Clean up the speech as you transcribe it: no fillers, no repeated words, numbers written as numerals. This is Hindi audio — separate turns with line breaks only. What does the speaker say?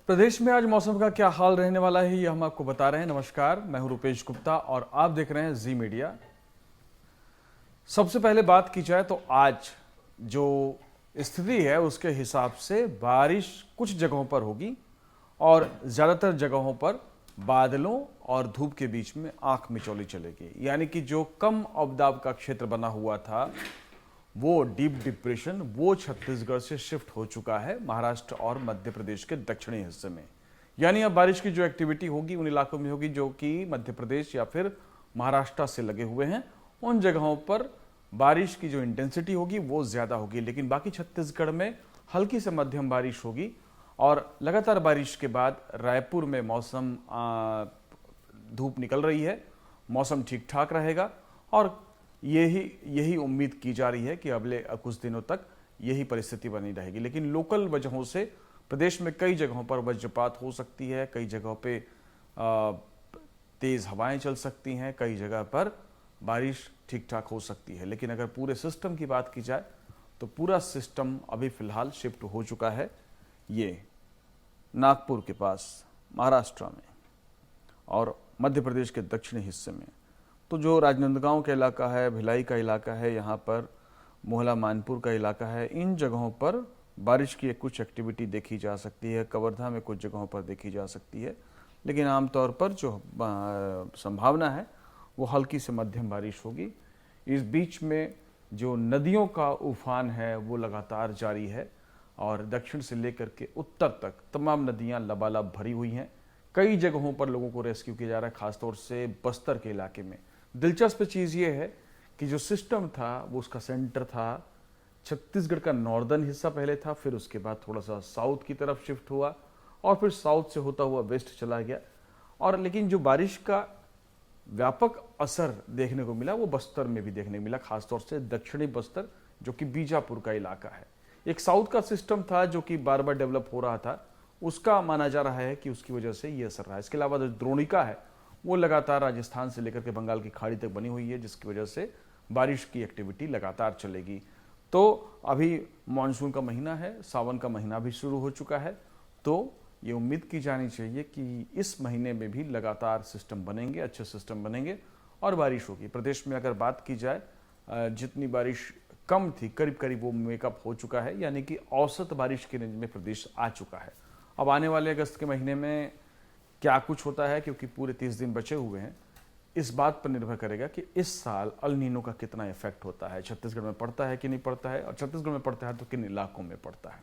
प्रदेश में आज मौसम का क्या हाल रहने वाला है ये हम आपको बता रहे हैं। नमस्कार, मैं हूं रुपेश गुप्ता और आप देख रहे हैं जी मीडिया। सबसे पहले बात की जाए तो आज जो स्थिति है उसके हिसाब से बारिश कुछ जगहों पर होगी और ज़्यादातर जगहों पर बादलों और धूप के बीच में आंख मिचौली चलेगी। यानी कि जो कम अवदाब का क्षेत्र बना हुआ था वो डीप डिप्रेशन वो छत्तीसगढ़ से शिफ्ट हो चुका है महाराष्ट्र और मध्य प्रदेश के दक्षिणी हिस्से में। यानी अब बारिश की जो एक्टिविटी होगी उन इलाकों में होगी जो कि मध्य प्रदेश या फिर महाराष्ट्र से लगे हुए हैं। उन जगहों पर बारिश की जो इंटेंसिटी होगी वो ज़्यादा होगी, लेकिन बाकी छत्तीसगढ़ में हल्की से मध्यम बारिश होगी। और लगातार बारिश के बाद रायपुर में मौसम धूप निकल रही है, मौसम ठीक ठाक रहेगा और यही उम्मीद की जा रही है कि अगले कुछ दिनों तक यही परिस्थिति बनी रहेगी। लेकिन लोकल वजहों से प्रदेश में कई जगहों पर वज्रपात हो सकती है, कई जगहों पे तेज़ हवाएं चल सकती हैं, कई जगह पर बारिश ठीक ठाक हो सकती है। लेकिन अगर पूरे सिस्टम की बात की जाए तो पूरा सिस्टम अभी फ़िलहाल शिफ्ट हो चुका है ये नागपुर के पास महाराष्ट्र में और मध्य प्रदेश के दक्षिणी हिस्से में। तो जो राजनांदगांव का इलाका है, भिलाई का इलाका है, यहाँ पर मोहला मानपुर का इलाका है, इन जगहों पर बारिश की कुछ एक्टिविटी देखी जा सकती है। कवर्धा में कुछ जगहों पर देखी जा सकती है, लेकिन आमतौर पर जो संभावना है वो हल्की से मध्यम बारिश होगी। इस बीच में जो नदियों का उफान है वो लगातार जारी है और दक्षिण से लेकर के उत्तर तक तमाम नदियाँ लबालब भरी हुई हैं। कई जगहों पर लोगों को रेस्क्यू किया जा रहा है, खासतौर से बस्तर के इलाके में। दिलचस्प चीज़ ये है कि जो सिस्टम था वो उसका सेंटर था छत्तीसगढ़ का नॉर्दर्न हिस्सा पहले था, फिर उसके बाद थोड़ा सा साउथ की तरफ शिफ्ट हुआ और फिर साउथ से होता हुआ वेस्ट चला गया। और लेकिन जो बारिश का व्यापक असर देखने को मिला वो बस्तर में भी देखने को मिला, खासतौर से दक्षिणी बस्तर जो कि बीजापुर का इलाका है। एक साउथ का सिस्टम था जो कि बार बार डेवलप हो रहा था, उसका माना जा रहा है कि उसकी वजह से ये असर रहा है। इसके अलावा जो द्रोणिका है वो लगातार राजस्थान से लेकर के बंगाल की खाड़ी तक बनी हुई है, जिसकी वजह से बारिश की एक्टिविटी लगातार चलेगी। तो अभी मानसून का महीना है, सावन का महीना भी शुरू हो चुका है, तो ये उम्मीद की जानी चाहिए कि इस महीने में भी लगातार सिस्टम बनेंगे, अच्छे सिस्टम बनेंगे और बारिश होगी। प्रदेश में अगर बात की जाए जितनी बारिश कम थी करीब करीब वो मेकअप हो चुका है, यानी कि औसत बारिश के रेंज में प्रदेश आ चुका है। अब आने वाले अगस्त के महीने में क्या कुछ होता है, क्योंकि पूरे 30 दिन बचे हुए हैं, इस बात पर निर्भर करेगा कि इस साल अल नीनो का कितना इफेक्ट होता है, छत्तीसगढ़ में पड़ता है कि नहीं पड़ता है, और छत्तीसगढ़ में पड़ता है तो किन इलाकों में पड़ता है।